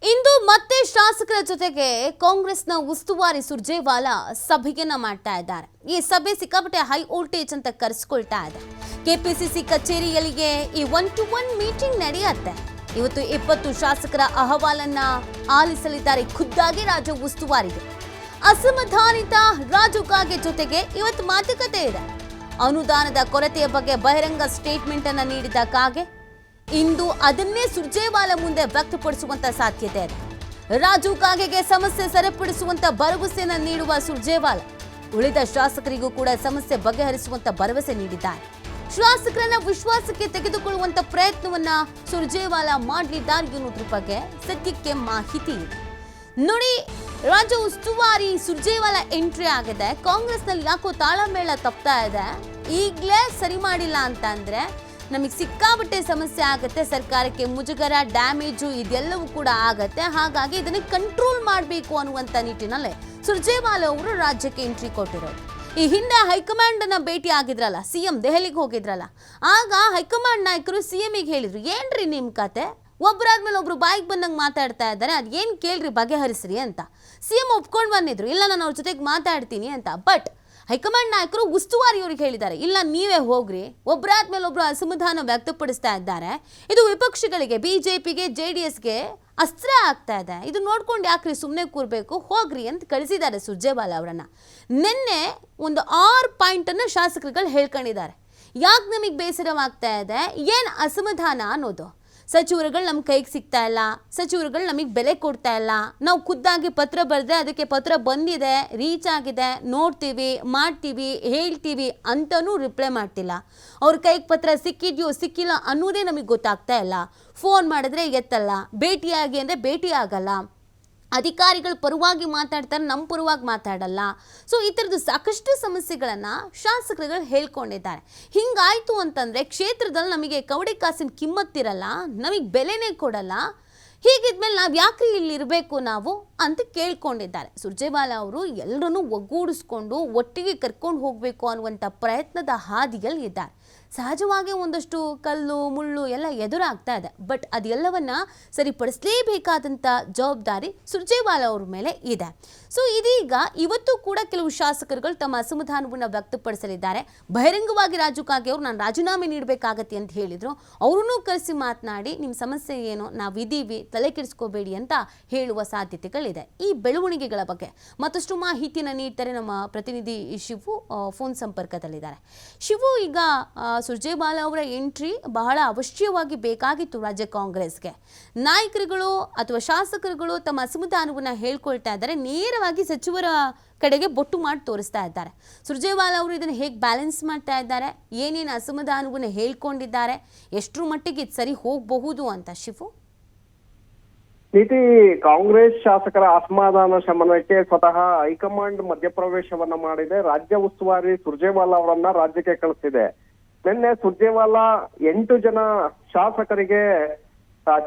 ಇಂದು ಮತ್ತೆ ಶಾಸಕರ ಜೊತೆಗೆ ಕಾಂಗ್ರೆಸ್ನ ಉಸ್ತುವಾರಿ ಸುರ್ಜೇವಾಲಾ ಸಭೆಯನ್ನ ಮಾಡ್ತಾ ಇದ್ದಾರೆ. ಈ ಸಭೆ ಸಿಕ್ಕಾಪಟ್ಟೆ ಹೈ ವೋಲ್ಟೇಜ್ ಅಂತ ಕರೆಸಿಕೊಳ್ತಾ ಇದೆ. ಕೆಪಿಸಿಸಿ ಕಚೇರಿಯಲ್ಲಿಗೆ ಈ 1-to-1 ಮೀಟಿಂಗ್ ನಡೆಯುತ್ತೆ. ಇವತ್ತು 20 ಶಾಸಕರ ಅಹವಾಲನ್ನ ಆಲಿಸಲಿದ್ದಾರೆ ಖುದ್ದಾಗಿ ರಾಜ್ಯ ಉಸ್ತುವಾರಿಗೆ. ಅಸಮಾಧಾನಿತ ರಾಜು ಕಾಗೆ ಜೊತೆಗೆ ಇವತ್ತು ಮಾತುಕತೆ ಇದೆ. ಅನುದಾನದ ಕೊರತೆಯ ಬಗ್ಗೆ ಬಹಿರಂಗ ಸ್ಟೇಟ್ಮೆಂಟ್ ಅನ್ನ ನೀಡಿದ ಕಾಗೆ ಇಂದು ಅದನ್ನೇ ಸುರ್ಜೇವಾಲಾ ಮುಂದೆ ವ್ಯಕ್ತಪಡಿಸುವಂತ ಸಾಧ್ಯತೆ ಇದೆ. ರಾಜು ಕಾಗೆಗೆ ಸಮಸ್ಯೆ ಸರಿಪಡಿಸುವಂತ ಭರವಸೆಯನ್ನು ನೀಡುವ ಸುರ್ಜೇವಾಲಾ ಉಳಿದ ಶಾಸಕರಿಗೂ ಕೂಡ ಸಮಸ್ಯೆ ಬಗೆಹರಿಸುವಂತ ಭರವಸೆ ನೀಡಿದ್ದಾರೆ. ಶಾಸಕರನ್ನ ವಿಶ್ವಾಸಕ್ಕೆ ತೆಗೆದುಕೊಳ್ಳುವಂತ ಪ್ರಯತ್ನವನ್ನ ಸುರ್ಜೇವಾಲಾ ಮಾಡಲಿದ್ದಾರೆ ಎನ್ನುವುದ್ರ ಬಗ್ಗೆ ಸದ್ಯಕ್ಕೆ ಮಾಹಿತಿ ಇದೆ. ನೋಡಿ, ರಾಜ್ಯ ಉಸ್ತುವಾರಿ ಸುರ್ಜೇವಾಲಾ ಎಂಟ್ರಿ ಆಗಿದೆ. ಕಾಂಗ್ರೆಸ್ನಲ್ಲಿ ಯಾಕೋ ತಾಳಮೇಳ ತಪ್ತಾ ಇದೆ. ಈಗಲೇ ಸರಿ ಮಾಡಿಲ್ಲ ಅಂತ ಅಂದ್ರೆ ನಮಗೆ ಸಿಕ್ಕಾಪಟ್ಟೆ ಸಮಸ್ಯೆ ಆಗುತ್ತೆ, ಸರ್ಕಾರಕ್ಕೆ ಮುಜುಗರ, ಡ್ಯಾಮೇಜು ಇದೆಲ್ಲವೂ ಕೂಡ ಆಗತ್ತೆ. ಹಾಗಾಗಿ ಇದನ್ನು ಕಂಟ್ರೋಲ್ ಮಾಡಬೇಕು ಅನ್ನುವಂಥ ನಿಟ್ಟಿನಲ್ಲೇ ಸುರ್ಜೇವಾಲಾ ಅವರು ರಾಜ್ಯಕ್ಕೆ ಎಂಟ್ರಿ ಕೊಟ್ಟಿರೋದು. ಈ ಹಿಂದೆ ಹೈಕಮಾಂಡ್ ಅನ್ನ ಭೇಟಿ ಆಗಿದ್ರಲ್ಲ, ಸಿಎಂ ದೆಹಲಿಗೆ ಹೋಗಿದ್ರಲ್ಲ, ಆಗ ಹೈಕಮಾಂಡ್ ನಾಯಕರು ಸಿಎಂಗೆ ಹೇಳಿದ್ರು, ಏನ್ರಿ ನಿಮ್ ಕತೆ, ಒಬ್ಬರಾದ್ಮೇಲೆ ಒಬ್ರು ಬಾಯಿಗೆ ಬಂದಂಗೆ ಮಾತಾಡ್ತಾ ಇದ್ದಾರೆ, ಅದು ಏನು ಕೇಳ್ರಿ ಬಗೆಹರಿಸ್ರಿ ಅಂತ. ಸಿಎಂ ಒಪ್ಕೊಂಡು ಬಂದಿದ್ರು, ಇಲ್ಲ ನಾನು ಅವ್ರ ಜೊತೆಗೆ ಮಾತಾಡ್ತೀನಿ ಅಂತ. ಬಟ್ ಹೈಕಮಾಂಡ್ ನಾಯಕರು ಉಸ್ತುವಾರಿಯವರಿಗೆ ಹೇಳಿದ್ದಾರೆ, ಇಲ್ಲ ನೀವೇ ಹೋಗ್ರಿ, ಒಬ್ಬರಾದ್ಮೇಲೆ ಒಬ್ರು ಅಸಮಾಧಾನ ವ್ಯಕ್ತಪಡಿಸ್ತಾ ಇದ್ದಾರೆ, ಇದು ವಿಪಕ್ಷಗಳಿಗೆ, ಬಿಜೆಪಿಗೆ, JDSಗೆ ಅಸ್ತ್ರ ಆಗ್ತಾ ಇದೆ, ಇದು ನೋಡ್ಕೊಂಡು ಯಾಕ್ರಿ ಸುಮ್ಮನೆ ಕೂರ್ಬೇಕು, ಹೋಗ್ರಿ ಅಂತ ಕಳಿಸಿದ್ದಾರೆ ಸುರ್ಜೇವಾಲಾ ಅವರನ್ನ. ನಿನ್ನೆ ಒಂದು 6 ಪಾಯಿಂಟನ್ನು ಶಾಸಕರುಗಳು ಹೇಳ್ಕೊಂಡಿದ್ದಾರೆ. ಯಾಕೆ ನಮಗೆ ಬೇಸರವಾಗ್ತಾ ಇದೆ, ಏನು ಅಸಮಾಧಾನ ಅನ್ನೋದು. ಸಚಿವರುಗಳು ನಮ್ಮ ಕೈಗೆ ಸಿಗ್ತಾ ಇಲ್ಲ, ಸಚಿವರುಗಳು ನಮಗೆ ಬೆಲೆ ಕೊಡ್ತಾ ಇಲ್ಲ, ನಾವು ಖುದ್ದಾಗಿ ಪತ್ರ ಬರೆದ್ರೆ ಅದಕ್ಕೆ ಪತ್ರ ಬಂದಿದೆ, ರೀಚ್ ಆಗಿದೆ, ನೋಡ್ತೀವಿ, ಮಾಡ್ತೀವಿ, ಹೇಳ್ತೀವಿ ಅಂತಲೂ ರಿಪ್ಲೈ ಮಾಡ್ತಿಲ್ಲ. ಅವ್ರ ಕೈಗೆ ಪತ್ರ ಸಿಕ್ಕಿದೆಯೋ ಸಿಕ್ಕಿಲ್ಲ ಅನ್ನೋದೇ ನಮಗೆ ಗೊತ್ತಾಗ್ತಾ ಇಲ್ಲ. ಫೋನ್ ಮಾಡಿದ್ರೆ ಎತ್ತಲ್ಲ, ಭೇಟಿಯಾಗಿ ಅಂದರೆ ಭೇಟಿ ಆಗಲ್ಲ, ಅಧಿಕಾರಿಗಳು ಪರವಾಗಿ ಮಾತಾಡ್ತಾರೆ, ನಮ್ಮ ಪರವಾಗಿ ಮಾತಾಡಲ್ಲ. ಸೊ ಈ ಥರದ್ದು ಸಾಕಷ್ಟು ಸಮಸ್ಯೆಗಳನ್ನು ಶಾಸಕರುಗಳು ಹೇಳ್ಕೊಂಡಿದ್ದಾರೆ. ಹಿಂಗಾಯಿತು ಅಂತಂದರೆ ಕ್ಷೇತ್ರದಲ್ಲಿ ನಮಗೆ ಕವಡೆ ಕಾಸಿನ ಕಿಮ್ಮತ್ತಿರಲ್ಲ, ನಮಗೆ ಬೆಲೆನೇ ಕೊಡಲ್ಲ. ಹೀಗಿದ್ಮೇಲೆ ನಾವು ಯಾಕ್ರಿ ಇಲ್ಲಿರಬೇಕು ನಾವು ಅಂತ ಕೇಳ್ಕೊಂಡಿದ್ದಾರೆ. ಸುರ್ಜೇವಾಲಾ ಅವರು ಎಲ್ಲರನ್ನೂ ಒಗ್ಗೂಡಿಸ್ಕೊಂಡು ಒಟ್ಟಿಗೆ ಕರ್ಕೊಂಡು ಹೋಗಬೇಕು ಅನ್ನುವಂಥ ಪ್ರಯತ್ನದ ಹಾದಿಯಲ್ಲಿ ಇದ್ದಾರೆ. ಸಹಜವಾಗಿ ಒಂದಷ್ಟು ಕಲ್ಲು ಮುಳ್ಳು ಎಲ್ಲ ಎದುರಾಗ್ತಾ ಇದೆ. ಬಟ್ ಅದೆಲ್ಲವನ್ನ ಸರಿಪಡಿಸಲೇಬೇಕಾದಂಥ ಜವಾಬ್ದಾರಿ ಸುರ್ಜೇವಾಲಾ ಅವ್ರ ಮೇಲೆ ಇದೆ. ಸೊ ಇದೀಗ ಇವತ್ತು ಕೂಡ ಕೆಲವು ಶಾಸಕರುಗಳು ತಮ್ಮ ಅಸಮಾಧಾನವನ್ನು ವ್ಯಕ್ತಪಡಿಸಲಿದ್ದಾರೆ. ಬಹಿರಂಗವಾಗಿ ರಾಜು ಕಾಗೆ ಅವರು ನಾನು ರಾಜೀನಾಮೆ ನೀಡಬೇಕಾಗತ್ತೆ ಅಂತ ಹೇಳಿದ್ರು. ಅವರನ್ನೂ ಕರೆಸಿ ಮಾತನಾಡಿ ನಿಮ್ಮ ಸಮಸ್ಯೆ ಏನು, ನಾವಿದ್ದೀವಿ, ತಲೆ ಕೆಡಿಸ್ಕೋಬೇಡಿ ಅಂತ ಹೇಳುವ ಸಾಧ್ಯತೆಗಳಿದೆ. ಈ ಬೆಳವಣಿಗೆಗಳ ಬಗ್ಗೆ ಮತ್ತಷ್ಟು ಮಾಹಿತಿಯನ್ನು ನೀಡ್ತಾರೆ ನಮ್ಮ ಪ್ರತಿನಿಧಿ ಶಿವು, ಫೋನ್ ಸಂಪರ್ಕದಲ್ಲಿದ್ದಾರೆ. ಶಿವು, ಈಗ ಸುರ್ಜೇವಾಲಾ ಅವರ ಎಂಟ್ರಿ ಬಹಳ ಅವಶ್ಯವಾಗಿ ಬೇಕಾಗಿತ್ತು ರಾಜ್ಯ ಕಾಂಗ್ರೆಸ್ಗೆ. ನಾಯಕರುಗಳು ಅಥವಾ ಶಾಸಕರುಗಳು ತಮ್ಮ ಅಸಮಾಧಾನವನ್ನು ಹೇಳ್ಕೊಳ್ತಾ ಇದ್ದಾರೆ, ನೇರವಾಗಿ ಸಚಿವರ ಕಡೆಗೆ ಬೊಟ್ಟು ಮಾಡಿ ತೋರಿಸ್ತಾ ಇದ್ದಾರೆ. ಸುರ್ಜೇವಾಲಾ ಅವರು ಇದನ್ನು ಹೇಗೆ ಬ್ಯಾಲೆನ್ಸ್ ಮಾಡ್ತಾ ಇದ್ದಾರೆ, ಏನೇನು ಅಸಮಾಧಾನವನ್ನು ಹೇಳ್ಕೊಂಡಿದ್ದಾರೆ, ಎಷ್ಟರ ಮಟ್ಟಿಗೆ ಇದು ಸರಿ ಹೋಗಬಹುದು ಅಂತ ಶಿವು? ನೀತಿ, ಕಾಂಗ್ರೆಸ್ ಶಾಸಕರ ಅಸಮಾಧಾನ ಶಮನಕ್ಕೆ ಸ್ವತಃ ಹೈಕಮಾಂಡ್ ಮಧ್ಯಪ್ರವೇಶವನ್ನ ಮಾಡಿದೆ. ರಾಜ್ಯ ಉಸ್ತುವಾರಿ ಸುರ್ಜೇವಾಲಾ ಅವರನ್ನ ರಾಜ್ಯಕ್ಕೆ ಕಳಿಸಿದೆ. ನಿನ್ನೆ ಸುರ್ಜೇವಾಲಾ 8 ಜನ ಶಾಸಕರಿಗೆ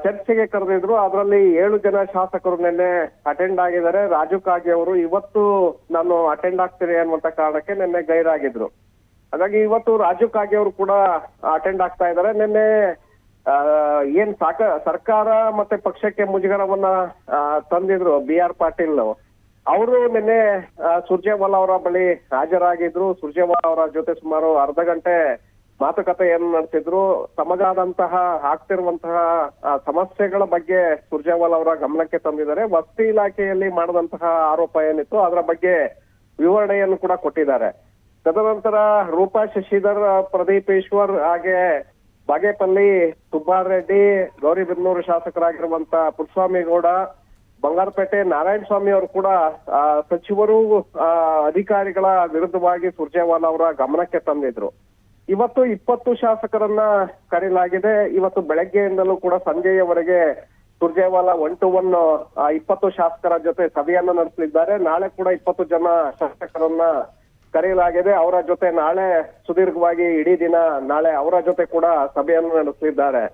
ಚರ್ಚೆಗೆ ಕರೆದಿದ್ರು. ಅದರಲ್ಲಿ 7 ಜನ ಶಾಸಕರು ನಿನ್ನೆ ಅಟೆಂಡ್ ಆಗಿದ್ದಾರೆ. ರಾಜು ಕಾಗೆ ಅವರು ಇವತ್ತು ನಾನು ಅಟೆಂಡ್ ಆಗ್ತೀನಿ ಅನ್ನುವಂತ ಕಾರಣಕ್ಕೆ ನಿನ್ನೆ ಗೈರಾಗಿದ್ರು. ಹಾಗಾಗಿ ಇವತ್ತು ರಾಜು ಕಾಗೆ ಅವರು ಕೂಡ ಅಟೆಂಡ್ ಆಗ್ತಾ ಇದ್ದಾರೆ. ನಿನ್ನೆ ಏನ್ ಸರ್ಕಾರ ಮತ್ತೆ ಪಕ್ಷಕ್ಕೆ ಮುಜುಗರವನ್ನ ತಂದಿದ್ರು BR ಪಾಟೀಲ್ ಅವರು ನಿನ್ನೆ ಸುರ್ಜೇವಾಲಾ ಅವರ ಬಳಿ ಹಾಜರಾಗಿದ್ರು. ಸುರ್ಜೇವಾಲಾ ಅವರ ಜೊತೆ ಸುಮಾರು ಅರ್ಧ ಗಂಟೆ ಮಾತುಕತೆಯನ್ನು ನಡೆಸಿದ್ರು. ತಮಗಾದಂತಹ ಆಗ್ತಿರುವಂತಹ ಸಮಸ್ಯೆಗಳ ಬಗ್ಗೆ ಸುರ್ಜೇವಾಲಾ ಅವರ ಗಮನಕ್ಕೆ ತಂದಿದ್ದಾರೆ. ವಸತಿ ಇಲಾಖೆಯಲ್ಲಿ ಮಾಡಿದಂತಹ ಆರೋಪ ಏನಿತ್ತು ಅದರ ಬಗ್ಗೆ ವಿವರಣೆಯನ್ನು ಕೂಡ ಕೊಟ್ಟಿದ್ದಾರೆ. ತದನಂತರ ರೂಪಾ ಶಶಿಧರ್, ಪ್ರದೀಪ್ ಈಶ್ವರ್, ಹಾಗೆ ಬಾಗೇಪಲ್ಲಿ ಸುಬ್ಬಾರೆಡ್ಡಿ, ಗೌರಿಬಿದನೂರು ಶಾಸಕರಾಗಿರುವಂತ ಪುಟ್ಟಸ್ವಾಮಿ ಗೌಡ, ಬಂಗಾರಪೇಟೆ ನಾರಾಯಣ ಸ್ವಾಮಿ ಅವರು ಕೂಡ ಸಚಿವರು ಅಧಿಕಾರಿಗಳ ವಿರುದ್ಧವಾಗಿ ಸುರ್ಜೇವಾಲಾ ಅವರ ಗಮನಕ್ಕೆ ತಂದಿದ್ರು. ಇವತ್ತು 20 ಶಾಸಕರನ್ನ ಕರೆಯಲಾಗಿದೆ. ಇವತ್ತು ಬೆಳಗ್ಗೆಯಿಂದಲೂ ಕೂಡ ಸಂಜೆಯವರೆಗೆ ಸುರ್ಜೇವಾಲಾ 1-to-1 20 ಶಾಸಕರ ಜೊತೆ ಸಭೆಯನ್ನ ನಡೆಸಲಿದ್ದಾರೆ. ನಾಳೆ ಕೂಡ 20 ಜನ ಶಾಸಕರನ್ನ ಕರೆಯಲಾಗಿದೆ. ಅವರ ಜೊತೆ ನಾಳೆ ಸುದೀರ್ಘವಾಗಿ ಇಡೀ ದಿನ ನಾಳೆ ಅವರ ಜೊತೆ ಕೂಡ ಸಭೆಯನ್ನು ನಡೆಸಲಿದ್ದಾರೆ.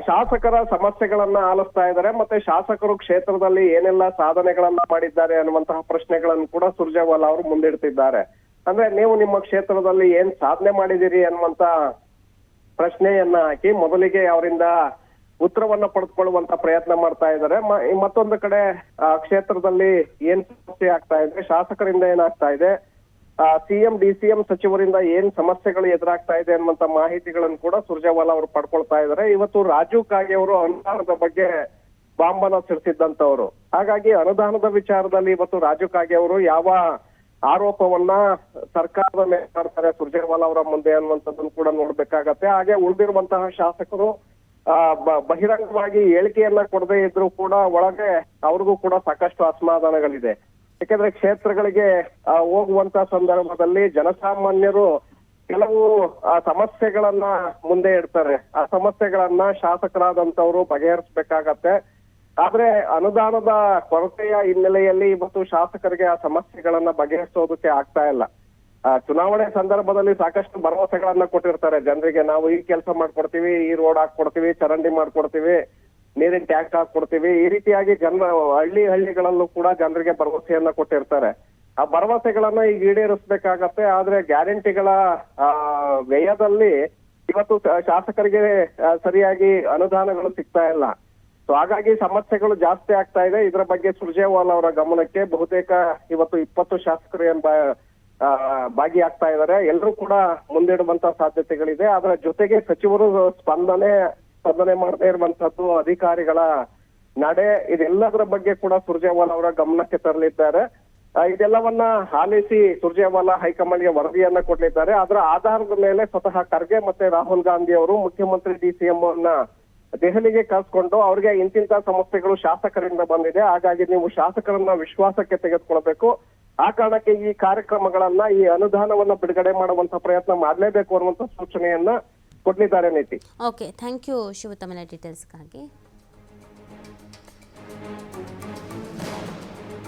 ಶಾಸಕರ ಸಮಸ್ಯೆಗಳನ್ನ ಆಲಿಸ್ತಾ ಇದ್ದಾರೆ. ಮತ್ತೆ ಶಾಸಕರು ಕ್ಷೇತ್ರದಲ್ಲಿ ಏನೆಲ್ಲ ಸಾಧನೆಗಳನ್ನ ಮಾಡಿದ್ದಾರೆ ಅನ್ನುವಂತಹ ಪ್ರಶ್ನೆಗಳನ್ನು ಕೂಡ ಸುರ್ಜೇವಾಲಾ ಅವರು ಮುಂದಿಡ್ತಿದ್ದಾರೆ. ಅಂದ್ರೆ ನೀವು ನಿಮ್ಮ ಕ್ಷೇತ್ರದಲ್ಲಿ ಏನ್ ಸಾಧನೆ ಮಾಡಿದಿರಿ ಅನ್ನುವಂತ ಪ್ರಶ್ನೆಯನ್ನ ಹಾಕಿ ಮೊದಲಿಗೆ ಅವರಿಂದ ಉತ್ತರವನ್ನ ಪಡೆದುಕೊಳ್ಳುವಂತ ಪ್ರಯತ್ನ ಮಾಡ್ತಾ ಇದ್ದಾರೆ. ಮತ್ತೊಂದು ಕಡೆ ಕ್ಷೇತ್ರದಲ್ಲಿ ಏನ್ ಸಮಸ್ಯೆ ಆಗ್ತಾ ಇದೆ, ಶಾಸಕರಿಂದ ಏನಾಗ್ತಾ ಇದೆ, ಸಿಎಂ ಡಿಸಿಎಂ ಸಚಿವರಿಂದ ಏನ್ ಸಮಸ್ಯೆಗಳು ಎದುರಾಗ್ತಾ ಇದೆ ಅನ್ನುವಂತ ಮಾಹಿತಿಗಳನ್ನು ಕೂಡ ಸುರ್ಜೇವಾಲಾ ಅವರು ಪಡ್ಕೊಳ್ತಾ ಇದ್ದಾರೆ. ಇವತ್ತು ರಾಜೀವ್ ಕಾಗೆ ಅವರು ಅನುದಾನದ ಬಗ್ಗೆ ಬಾಂಬನ ಸಿಡಿಸಿದ್ದಂತವ್ರು. ಹಾಗಾಗಿ ಅನುದಾನದ ವಿಚಾರದಲ್ಲಿ ಇವತ್ತು ರಾಜೀವ್ ಕಾಗೆ ಅವರು ಯಾವ ಆರೋಪವನ್ನ ಸರ್ಕಾರದ ಮೇಲೆ ಮಾಡ್ತಾರೆ ಸುರ್ಜೇವಾಲಾ ಅವರ ಮುಂದೆ ಅನ್ನುವಂಥದ್ದನ್ನು ಕೂಡ ನೋಡ್ಬೇಕಾಗತ್ತೆ. ಹಾಗೆ ಉಳಿದಿರುವಂತಹ ಶಾಸಕರು ಬಹಿರಂಗವಾಗಿ ಹೇಳಿಕೆಯನ್ನ ಕೊಡದೇ ಇದ್ರು ಕೂಡ ಒಳಗೆ ಅವ್ರಿಗೂ ಕೂಡ ಸಾಕಷ್ಟು ಅಸಮಾಧಾನಗಳಿದೆ. ಯಾಕಂದ್ರೆ ಕ್ಷೇತ್ರಗಳಿಗೆ ಹೋಗುವಂತ ಸಂದರ್ಭದಲ್ಲಿ ಜನಸಾಮಾನ್ಯರು ಕೆಲವು ಸಮಸ್ಯೆಗಳನ್ನ ಮುಂದೆ ಇಡ್ತಾರೆ. ಆ ಸಮಸ್ಯೆಗಳನ್ನ ಶಾಸಕರಾದಂತವ್ರು ಬಗೆಹರಿಸಬೇಕಾಗತ್ತೆ. ಆದ್ರೆ ಅನುದಾನದ ಕೊರತೆಯ ಹಿನ್ನೆಲೆಯಲ್ಲಿ ಇವತ್ತು ಶಾಸಕರಿಗೆ ಆ ಸಮಸ್ಯೆಗಳನ್ನ ಬಗೆಹರಿಸೋದಕ್ಕೆ ಆಗ್ತಾ ಇಲ್ಲ. ಚುನಾವಣೆ ಸಂದರ್ಭದಲ್ಲಿ ಸಾಕಷ್ಟು ಭರವಸೆಗಳನ್ನ ಕೊಟ್ಟಿರ್ತಾರೆ ಜನರಿಗೆ. ನಾವು ಈ ಕೆಲಸ ಮಾಡ್ಕೊಡ್ತೀವಿ, ಈ ರೋಡ್ ಹಾಕೊಡ್ತೀವಿ, ಚರಂಡಿ ಮಾಡ್ಕೊಡ್ತೀವಿ, ನೀರಿನ ಟ್ಯಾಂಕ್ ಹಾಕೊಡ್ತೀವಿ. ಈ ರೀತಿಯಾಗಿ ಹಳ್ಳಿಗಳಲ್ಲೂ ಕೂಡ ಜನರಿಗೆ ಭರವಸೆಯನ್ನ ಕೊಟ್ಟಿರ್ತಾರೆ. ಆ ಭರವಸೆಗಳನ್ನ ಈಗ ಈಡೇರಿಸಬೇಕಾಗತ್ತೆ. ಆದ್ರೆ ಗ್ಯಾರಂಟಿಗಳ ವ್ಯಯದಲ್ಲಿ ಇವತ್ತು ಶಾಸಕರಿಗೆ ಸರಿಯಾಗಿ ಅನುದಾನಗಳು ಸಿಗ್ತಾ ಇಲ್ಲ. ಸೊ ಹಾಗಾಗಿ ಸಮಸ್ಯೆಗಳು ಜಾಸ್ತಿ ಆಗ್ತಾ ಇದೆ. ಇದರ ಬಗ್ಗೆ ಸುರ್ಜೇವಾಲಾ ಅವರ ಗಮನಕ್ಕೆ ಬಹುತೇಕ ಇವತ್ತು 20 ಶಾಸಕರು ಭಾಗಿಯಾಗ್ತಾ ಇದ್ದಾರೆ. ಎಲ್ಲರೂ ಕೂಡ ಮುಂದಿಡುವಂತ ಸಾಧ್ಯತೆಗಳಿದೆ. ಅದರ ಜೊತೆಗೆ ಸಚಿವರು ಸ್ಪಂದನೆ ಮಾಡದೇ ಇರುವಂತದ್ದು, ಅಧಿಕಾರಿಗಳ ನಡೆ, ಇದೆಲ್ಲದರ ಬಗ್ಗೆ ಕೂಡ ಸುರ್ಜೇವಾಲಾ ಅವರ ಗಮನಕ್ಕೆ ತರಲಿದ್ದಾರೆ. ಇದೆಲ್ಲವನ್ನ ಆಲಿಸಿ ಸುರ್ಜೇವಾಲಾ ಹೈಕಮಾಂಡ್ಗೆ ವರದಿಯನ್ನ ಕೊಡಲಿದ್ದಾರೆ. ಅದರ ಆಧಾರದ ಮೇಲೆ ಸ್ವತಃ ಖರ್ಗೆ ಮತ್ತೆ ರಾಹುಲ್ ಗಾಂಧಿ ಅವರು ಮುಖ್ಯಮಂತ್ರಿ ಡಿಸಿಎಂ ಅನ್ನ ದೆಹಲಿಗೆ ಕಳ್ಸಿಕೊಂಡು ಅವ್ರಿಗೆ ಇಂತಿಂತ ಸಮಸ್ಯೆಗಳು ಶಾಸಕರಿಂದ ಬಂದಿದೆ, ಹಾಗಾಗಿ ನೀವು ಶಾಸಕರನ್ನ ವಿಶ್ವಾಸಕ್ಕೆ ತೆಗೆದುಕೊಳ್ಬೇಕು, ಆ ಕಾರಣಕ್ಕೆ ಈ ಕಾರ್ಯಕ್ರಮಗಳನ್ನ, ಈ ಅನುದಾನವನ್ನ ಬಿಡುಗಡೆ ಮಾಡುವಂತ ಪ್ರಯತ್ನ ಮಾಡಲೇಬೇಕು ಅನ್ನುವಂತ ಸೂಚನೆಯನ್ನ ಕೊಟ್ಟಿದ್ದಾರೆ ನೀತಿ. ಓಕೆ, ಥ್ಯಾಂಕ್ ಯು ಶಿವ ತಮ್ಮ ಡೀಟೇಲ್ಸ್ಗಾಗಿ.